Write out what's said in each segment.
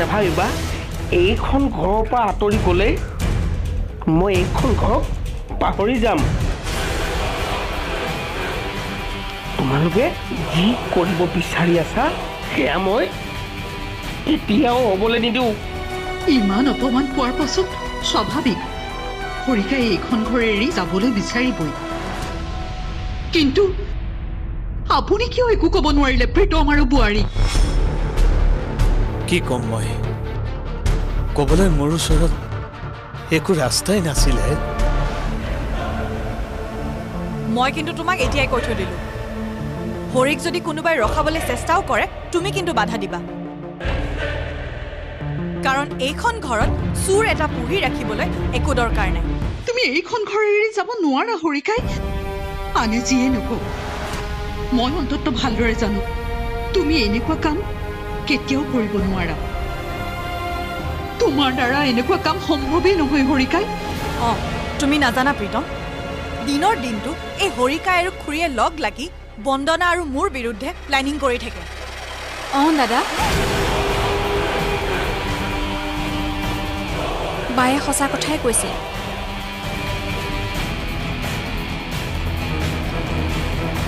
নাভাবিবা এইখন ঘৰৰ পৰা আঁতৰি গ'লে মই এইখন ঘৰক পাহৰি যাম। তোমালোকে যি কৰিব বিচাৰি আছা সেয়া মই কেতিয়াও হ'বলৈ নিদিওঁ। ইমান অপমান পোৱাৰ পাছত স্বাভাৱিক হৰিকাই এইখন ঘৰ এৰি যাবলৈ বিচাৰিবই। কিন্তু আপুনি কিয় একো ক'ব নোৱাৰিলে প্ৰীতম আৰু বোৱাৰী? কি ক'ম মই? ক'বলৈ মোৰ ওচৰত একো ৰাস্তাই নাছিলে। মই কিন্তু তোমাক এতিয়াই কৈ থৈ দিলোঁ, হৰিক যদি কোনোবাই ৰখাবলৈ চেষ্টাও কৰে তুমি কিন্তু বাধা দিবা, কাৰণ এইখন ঘৰত চোৰ এটা পুহি ৰাখিবলৈ একো দৰকাৰ নাই। তুমি এইখন ঘৰ এৰি যাব নোৱাৰা হৰিকাই। আনে যিয়ে নকওঁ, মই অন্তত ভালদৰে জানো তুমি এনেকুৱা কাম কেতিয়াও কৰিব নোৱাৰা। তোমাৰ দ্বাৰা এনেকুৱা কাম সম্ভৱেই নহয় হৰিকাই। অঁ, তুমি নাজানা প্ৰীতম, দিনৰ দিনটো এই হৰিকাই আৰু খুৰীয়ে লগ লাগি বন্দনা আৰু মোৰ বিৰুদ্ধে প্লেনিং কৰি থাকে। অঁ দাদা, বায়ে সঁচা কথাই কৈছিল।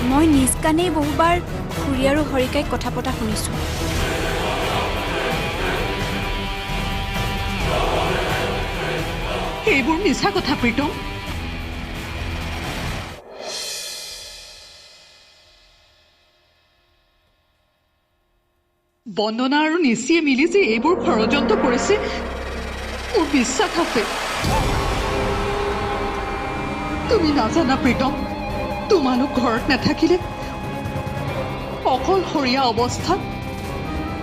মই নিজ কাণেই বহুবাৰ খুৰী আৰু হৰিকাইক কথা পতা শুনিছোঁ। এইবোৰ মিছা কথা প্ৰীতম। বন্দনা আৰু নিশিয়ে মিলি যে এইবোৰ ষড়যন্ত্ৰ কৰিছে মোৰ বিশ্বাস আছে। তুমি নাজানা প্ৰীতম, তোমালোক ঘৰত নাথাকিলে অকলশৰীয়া অৱস্থাত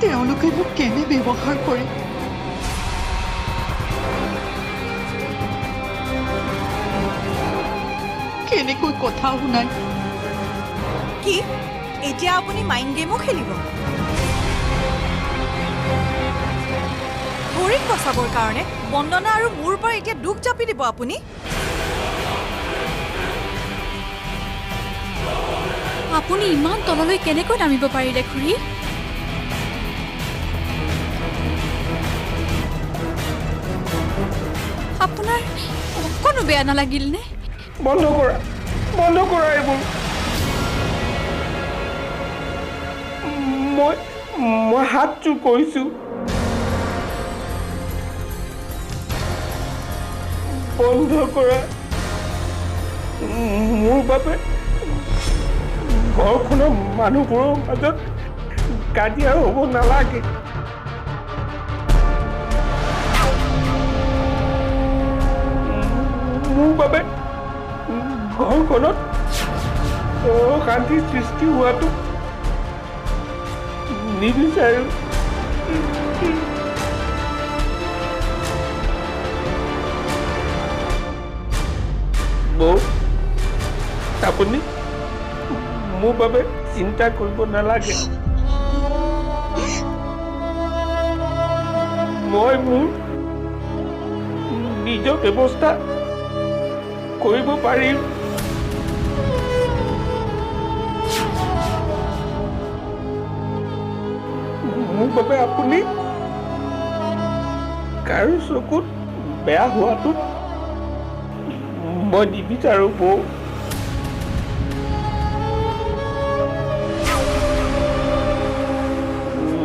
তেওঁলোকে মোক কেনে ব্যৱহাৰ কৰে। কেনেকৈ কথা শুনাই। কি এতিয়া আপুনি মাইণ্ড গেমো খেলিব? হৰিক বচাবৰ কাৰণে বন্দনা আৰু মোৰ পৰা এতিয়া দুখ জাপি দিব আপুনি? আপুনি ইমান তললৈ কেনেকৈ নামিব পাৰিলে খুৰী? আপোনাৰ অকণো বেয়া নালাগিল নে? বন্ধ কৰা এইবোৰ। মই হাত জোৰ কৰিছোঁ। বন্ধ কৰা। মোৰ বাবে ঘৰখনৰ মানুহবোৰৰ মাজত কাজিয়া হ'ব নালাগে। মোৰ বাবে ঘৰখনত অশান্তি সৃষ্টি হোৱাটো নিবিচাৰোঁ। বৌ, আপুনি মোৰ বাবে চিন্তা কৰিব নালাগে। মই মোৰ নিজৰ ব্যৱস্থা কৰিব পাৰিম। মোৰ বাবে আপুনি কাৰো চকুত বেয়া হোৱাটো মই নিবিচাৰোঁ বৌ।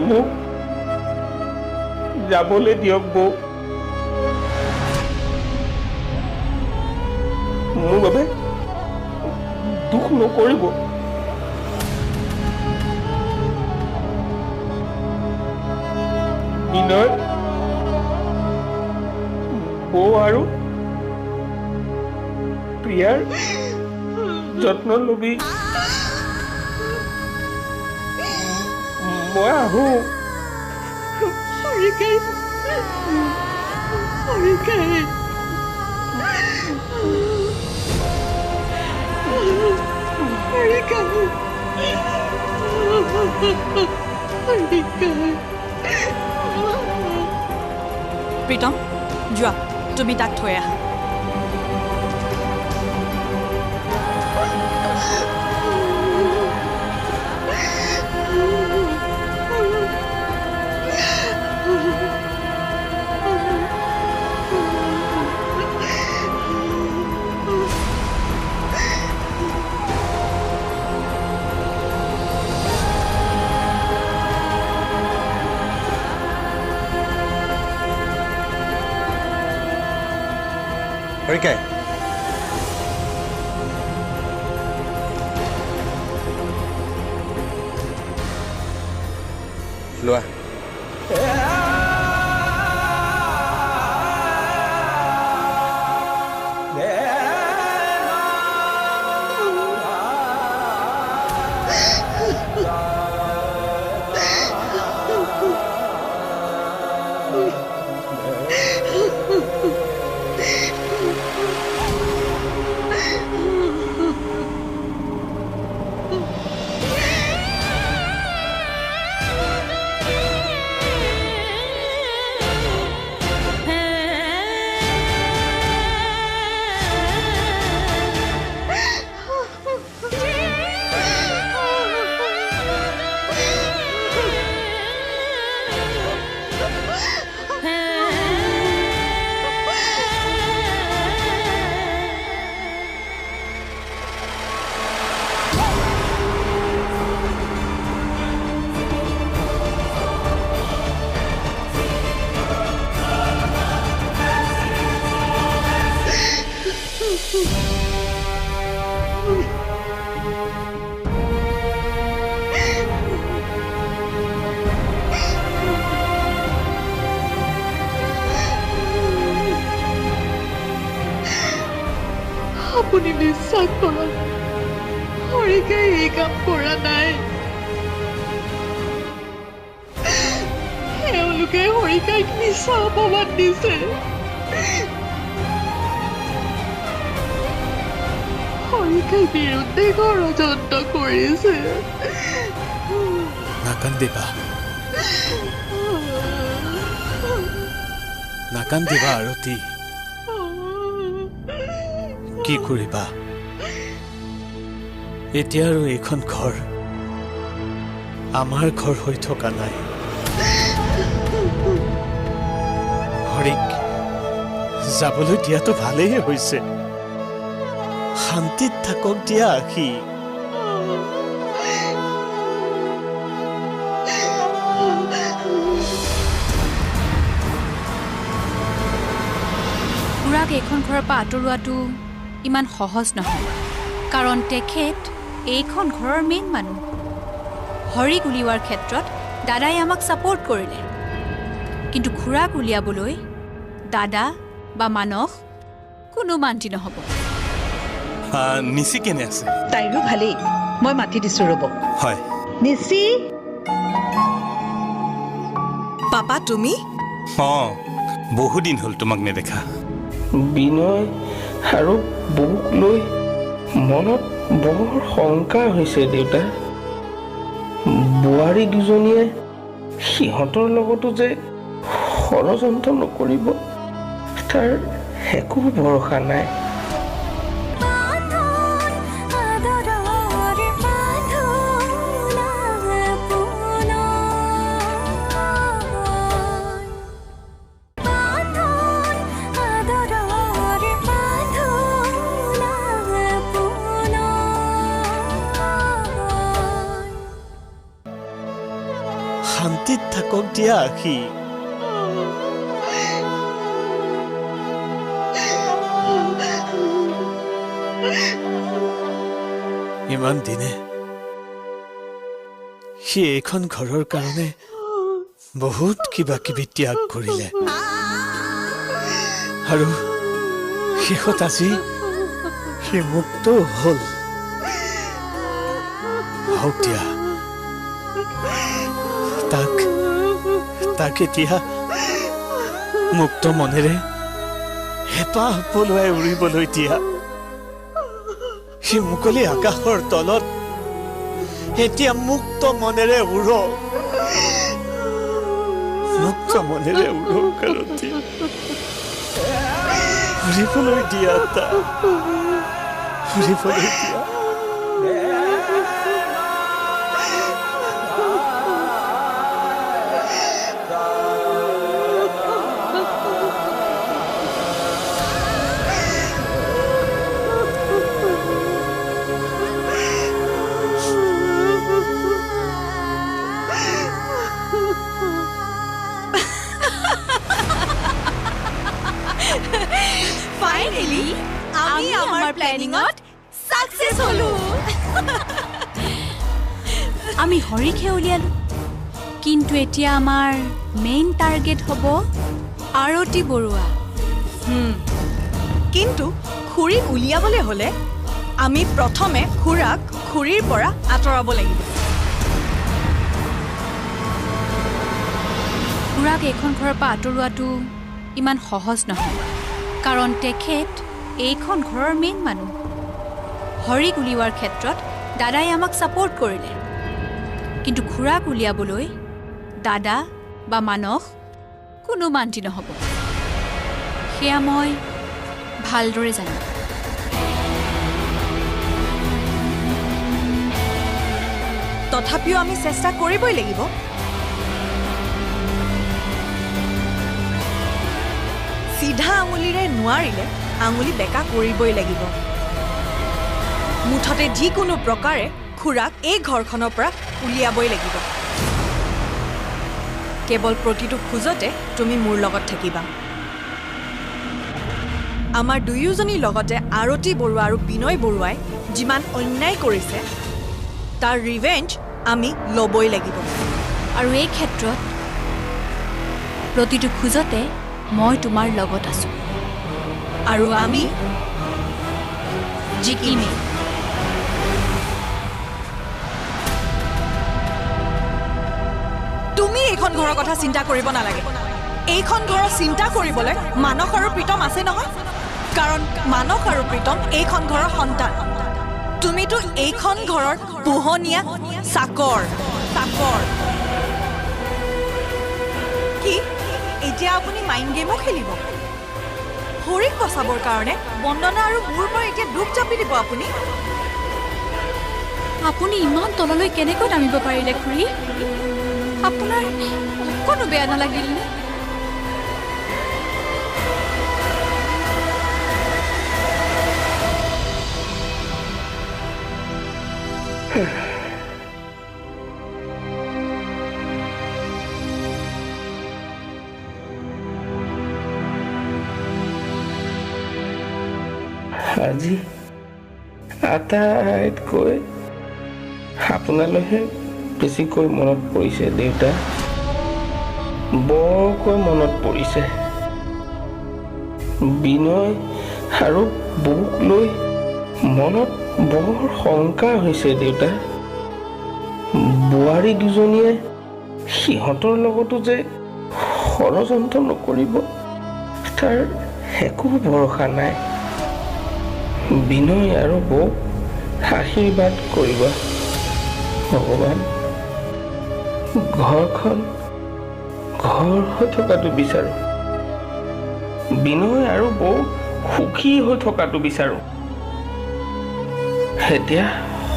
মোক যাবলৈ দিয়ক বৌ। মোৰ বাবে দুখ নকৰিব। বিনয়, বৌ আৰু প্ৰিয়াৰ যত্ন লবি। মই আহোঁ। হৰিকাই, হৰিকাই, হৰিকাই, হৰিকাই। প্ৰীতম, যোৱা, তুমি তাক থৈ আহা। লোৱা আপুনি বিশ্বাস কৰক হৰিকাই এই কাম কৰা নাই এওঁলোকে হৰিকাইক মিছা অপমান দিছে হৰিকাই বিৰুদ্ধে ষড়যন্ত্ৰ কৰিছে নাকান্দিবা নাকান্দিবা আৰতী কি কৰিবা এতিয়া আৰু এইখন ঘৰ আমাৰ ঘৰ হৈ থকা নাই হৰিক যাবলৈ দিয়াটো ভালেই হৈছে শান্তিত থাকক দিয়া আখি খুৰাক এইখন ঘৰৰ পৰা আঁতৰোৱাটো ইমান সহজ নহয় কাৰণ তেখেত এইখন ঘৰৰ মেইন মানুহ হৰিক উলিওৱাৰ ক্ষেত্ৰত দাদাই আমাক ছাপোৰ্ট কৰিলে কিন্তু খুৰাক উলিয়াবলৈ দাদা বা মানস কোনো মান্তি নহ'ব নিচি কেনে আছে তাইৰো ভালেই মই মাতি দিছো ৰ'ব হয় নিচি পাপা তুমি বহু দিন হ'ল তোমাক নেদেখা বিনয় আৰু বৌক লৈ মনত বৰ শংকা হৈছে দেউতা বোৱাৰী দুজনীয়ে সিহঁতৰ লগতো যে ষড়যন্ত্ৰ নকৰিব তাৰ একো ভৰসা নাই শান্তিত থাকক দিয়া আখি ইমান দিনে সি এইখন ঘৰৰ কাৰণে বহুত কিবা কিবি ত্যাগ কৰিলে আৰু শেষত আজি সি মুক্ত হ'ল হওক দিয়া তাক এতিয়া মুক্ত মনেৰে হেঁপাহ পলুৱাই উৰিবলৈ দিয়া সি মুকলি আকাশৰ তলত এতিয়া মুক্ত মনেৰে উৰক মুক্ত মনেৰে উৰক আৰতী উৰিবলৈ দিয়া উৰিবলৈ দিয়া ফাইনালি আমি আমাৰ প্লেনিঙত সাকসেস হলো আমি হৰিকহে উলিয়ালো কিন্তু এতিয়া আমাৰ মেইন টাৰ্গেট হ'ব আৰতি বৰুৱা। কিন্তু খুৰীক উলিয়াবলৈ হ'লে আমি প্ৰথমে খুৰাক খুৰীৰ পৰা আঁতৰাব লাগিব। খুৰাক এইখন ঘৰৰ পৰা আঁতৰোৱাটো ইমান সহজ নহয়, কাৰণ তেখেত এইখন ঘৰৰ মেইন মানুহ। হৰিক উলিওৱাৰ ক্ষেত্ৰত দাদাই আমাক ছাপোৰ্ট কৰিলে, কিন্তু খুৰাক উলিয়াবলৈ দাদা বা মানস কোনো মান্তি নহ'ব, সেয়া মই ভালদৰে জানো। তথাপিও আমি চেষ্টা কৰিবই লাগিব। চিধা আঙুলিৰে নোৱাৰিলে আঙুলি বেকা কৰিবই লাগিব। মুঠতে যিকোনো প্ৰকাৰে খুৰাক এই ঘৰখনৰ পৰা উলিয়াবই লাগিব। কেৱল প্ৰতিটো খোজতে তুমি মোৰ লগত থাকিবা। আমাৰ দুয়োজনীৰ লগতে আৰতি বৰুৱা আৰু বিনয় বৰুৱাই যিমান অন্যায় কৰিছে তাৰ ৰিভেঞ্জ আমি ল'বই লাগিব। আৰু এই ক্ষেত্ৰত প্ৰতিটো খোজতে মই তোমাৰ লগত আছোঁ, আৰু আমি জিকিমেই। তুমি এইখন ঘৰৰ কথা চিন্তা কৰিব নালাগে। এইখন ঘৰৰ চিন্তা কৰিবলৈ মানস আৰু প্ৰীতম আছে নহয়, কাৰণ মানস আৰু প্ৰীতম এইখন ঘৰৰ সন্তান। তুমিতো এইখন ঘৰৰ পোহনীয়া চাকৰ। কি এতিয়া আপুনি মাইণ্ড গেমো খেলিব? হৰিক বচাবৰ কাৰণে বন্দনা আৰু মোৰ পৰা এতিয়া দুখ চাপি দিব আপুনি? আপুনি ইমান তললৈ কেনেকৈ নামিব পাৰিলে খুৰী? আপোনাৰ অকণো বেয়া নালাগিল নে? আজি আটাইতকৈ আপোনালৈহে বেছিকৈ মনত পৰিছে দেউতা, বৰকৈ মনত পৰিছে। বিনয় আৰু বৌক লৈ মনত বৰ শংকা হৈছে দেউতা। বোৱাৰী দুজনীয়ে সিহঁতৰ লগতো যে ষড়যন্ত্ৰ নকৰিব তাৰ একো ভৰসা নাই। বিনয় আৰু বৌক আশীৰ্বাদ কৰিবা ভগৱান। ঘৰখন ঘৰ হৈ থকাটো বিচাৰোঁ, বিনয় আৰু বৌ সুখী হৈ থকাটো বিচাৰোঁ। এতিয়া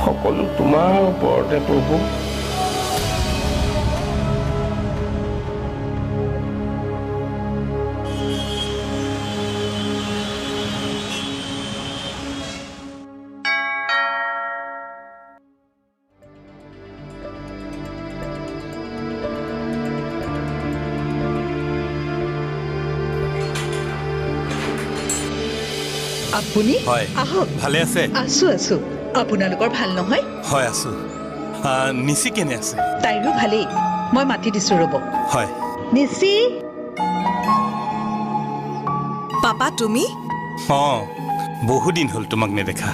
সকলো তোমাৰ ওপৰতে প্ৰভু। আপুনি হয়, আহক। ভালে আছে? আছো। আপোনালোকৰ ভাল নহয়? হয় আছোঁ। নিচি কেনে আছে? তাইৰো ভালেই। মই মাতি দিছো ৰ'ব। হয়। নিচি, পাপা তুমি? অঁ, বহুদিন হ'ল তোমাক নেদেখা।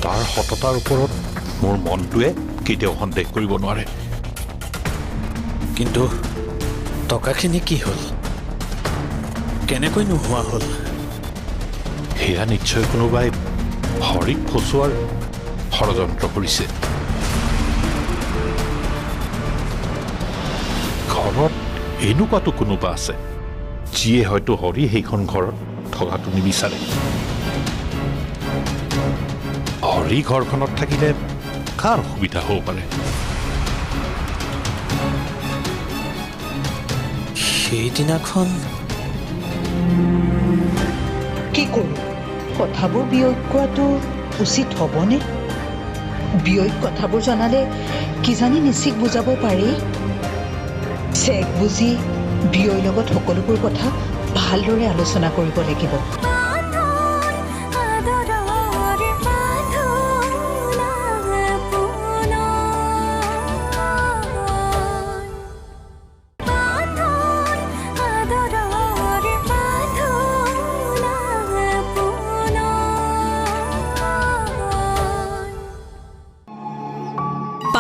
তাৰ সততাৰ ওপৰত মোৰ মনটোৱে কেতিয়াও সন্দেহ কৰিব নোৱাৰে। কিন্তু টকাখিনি কি হ'ল? কেনেকৈ নোহোৱা হ'ল? সেয়া নিশ্চয় কোনোবাই হৰিক ফচুৱাৰ ষড়যন্ত্ৰ কৰিছে। ঘৰত এনেকুৱাতো কোনোবা আছে যিয়ে হয়তো হৰি সেইখন ঘৰত থকাটো নিবিচাৰে। হৰি ঘৰখনত থাকিলে কাৰ অসুবিধা হ'ব পাৰে? সেইদিনাখন কি কৰোঁ? কথাবোৰ বিয়ৈক কোৱাটো উচিত হ'বনে? বিয়ৈক কথাবোৰ জনালে কিজানি নিচিক বুজাব পাৰি। চেক বুজি বিয়ৈৰ লগত সকলোবোৰ কথা ভালদৰে আলোচনা কৰিব লাগিব।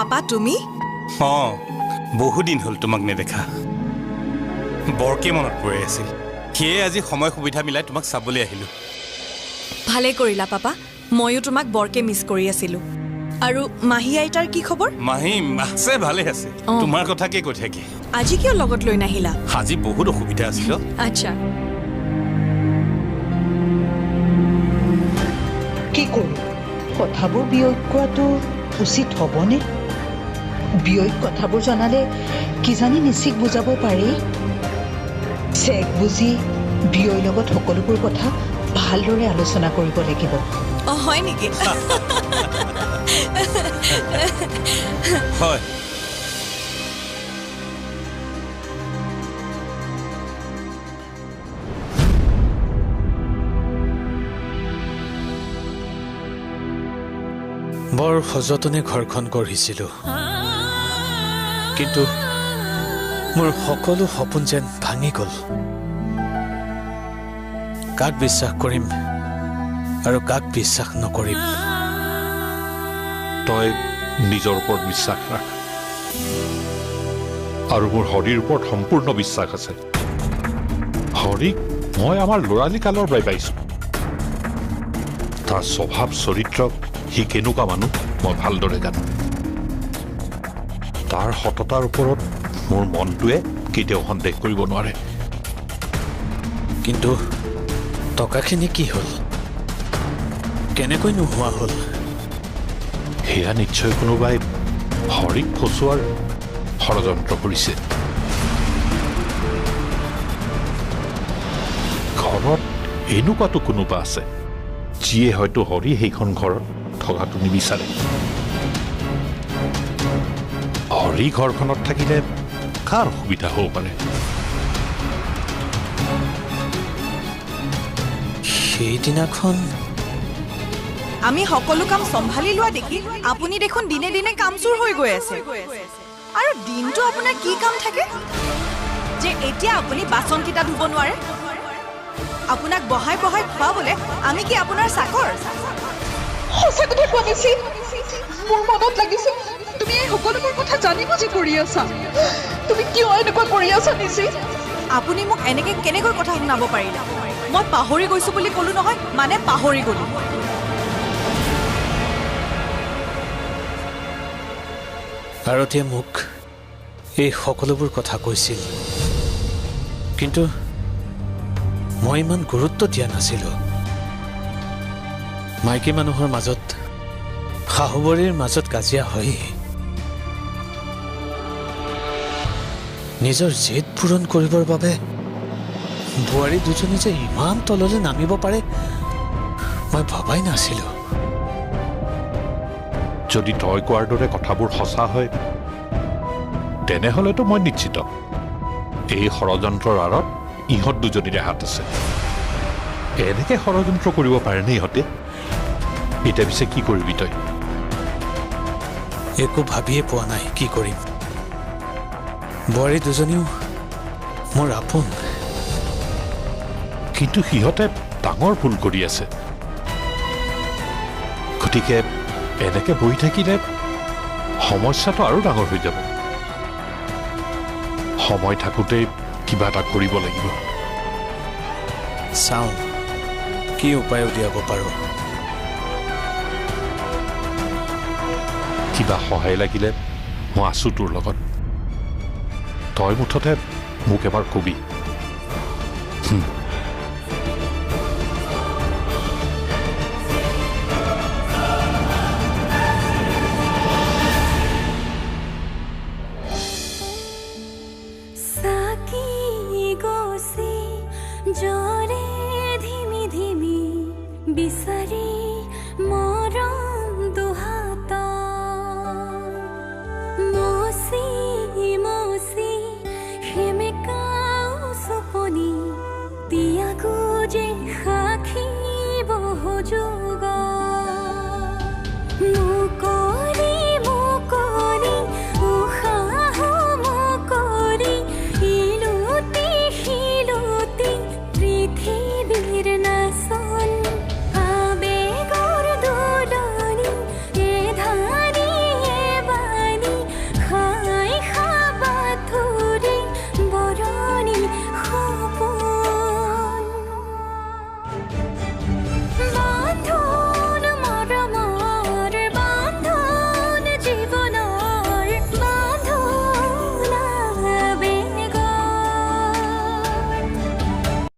পাপা তুমি অঁ বহুদিন হ'ল তোমাক নেদেখা বৰকে মনত পৰি আছিল সেয়ে আজি সময় সুবিধা মিলাই তোমাক চাবলৈ আহিলোঁ ভালে কৰিলা পাপা ময়ো তোমাক বৰকে মিছ কৰি আছিলোঁ আৰু মাহী আইতাৰ কি খবৰ মাহী আছে ভালে আছে তোমাৰ কথাকে কৈ থাকে আজি কিয় লগত লৈ নাহিলা আজি বহুত অসুবিধা আছিল আচ্ছা কি কৰোঁ কথাবোৰ বিয়য় কোৱাটো উচিত হ'বনে বিয়য় কথাবোৰ জনালে কিজানি নিচিক বুজাব পাৰি চেক বুজি বিয়ৰ লগত সকলোবোৰ কথা ভালদৰে আলোচনা কৰিব লাগিব অঁ হয় নেকি হয় বৰ সযতনে ঘৰখন গঢ়িছিলোঁ কিন্তু মোৰ সকলো সপোন যেন ভাঙি গ'ল কাক বিশ্বাস কৰিম আৰু কাক বিশ্বাস নকৰিম তই নিজৰ ওপৰত বিশ্বাস ৰাখ আৰু মোৰ হৰিৰ ওপৰত সম্পূৰ্ণ বিশ্বাস আছে হৰিক মই আমাৰ ল'ৰালি কালৰ পৰাই পাইছোঁ তাৰ স্বভাৱ চৰিত্ৰ সি কেনেকুৱা মানুহ মই ভালদৰে জানো তাৰ সততাৰ ওপৰত মোৰ মনটোৱে কেতিয়াও সন্দেহ কৰিব নোৱাৰে কিন্তু টকাখিনি কি হ'ল কেনেকৈ নোহোৱা হ'ল সেয়া নিশ্চয় কোনোবাই হৰিক ফচুৱাৰ ষড়যন্ত্ৰ কৰিছে ঘৰত এনেকুৱাতো কোনোবা আছে যিয়ে হয়তো হৰি সেইখন ঘৰত থকাটো নিবিচাৰে হৰি ঘৰখনত থাকিলে কাৰ অসুবিধা হ'ব পাৰে সেইদিনাখন আমি সকলো কাম চম্ভালি লোৱা দেখি আপুনি দেখোন দিনে দিনে কাম চুৰ হৈ গৈ আছে আৰু দিনটো আপোনাৰ কি কাম থাকে যে এতিয়া আপুনি বাচনকেইটা ধুব নোৱাৰে আপোনাক বহাই বহাই খুৱাবলৈ আমি কি আপোনাৰ চাকৰ সঁচা কথা কোৱা নিছি মোৰ মনত লাগিছে তুমি এই সকলোবোৰ কথা জানি বুজি কৰি আছা তুমি কিয় এনেকুৱা কৰি আছা নিছি আপুনি মোক এনেকৈ কেনেকৈ কথা শুনাব পাৰিলে মই পাহৰি গৈছোঁ বুলি ক'লো নহয় মানে পাহৰি গ'লোঁ ভাৰতীয়ে মোক এই সকলোবোৰ কথা কৈছিল কিন্তু মই ইমান গুৰুত্ব দিয়া নাছিলোঁ মাইকী মানুহৰ মাজত শাহুবৰীৰ মাজত কাজিয়া হয় নিজৰ জেদ পূৰণ কৰিবৰ বাবে বোৱাৰী দুজনী যে ইমান তললৈ নামিব পাৰে মই ভবাই নাছিলোঁ যদি তই কোৱাৰ দৰে কথাবোৰ সঁচা হয় তেনেহ'লেতো মই নিশ্চিত এই ষড়যন্ত্ৰৰ আঁৰত ইহঁত দুজনীৰে হাত আছে এনেকৈ ষড়যন্ত্ৰ কৰিব পাৰেনে ইহঁতে এতিয়া পিছে কি কৰিবি তই একো ভাবিয়ে পোৱা নাই কি কৰিম বোৱাৰী দুজনীও মোৰ আপোন কিন্তু সিহঁতে ডাঙৰ ভুল কৰি আছে গতিকে এনেকৈ বহি থাকিলে সমস্যাটো আৰু ডাঙৰ হৈ যাব সময় থাকোঁতেই কিবা এটা কৰিব লাগিব চাওঁ কি উপায় উলিয়াব পাৰোঁ কিবা সহায় লাগিলে মই আছোঁ তোৰ লগত তই মুঠতে মোক এবাৰ কবি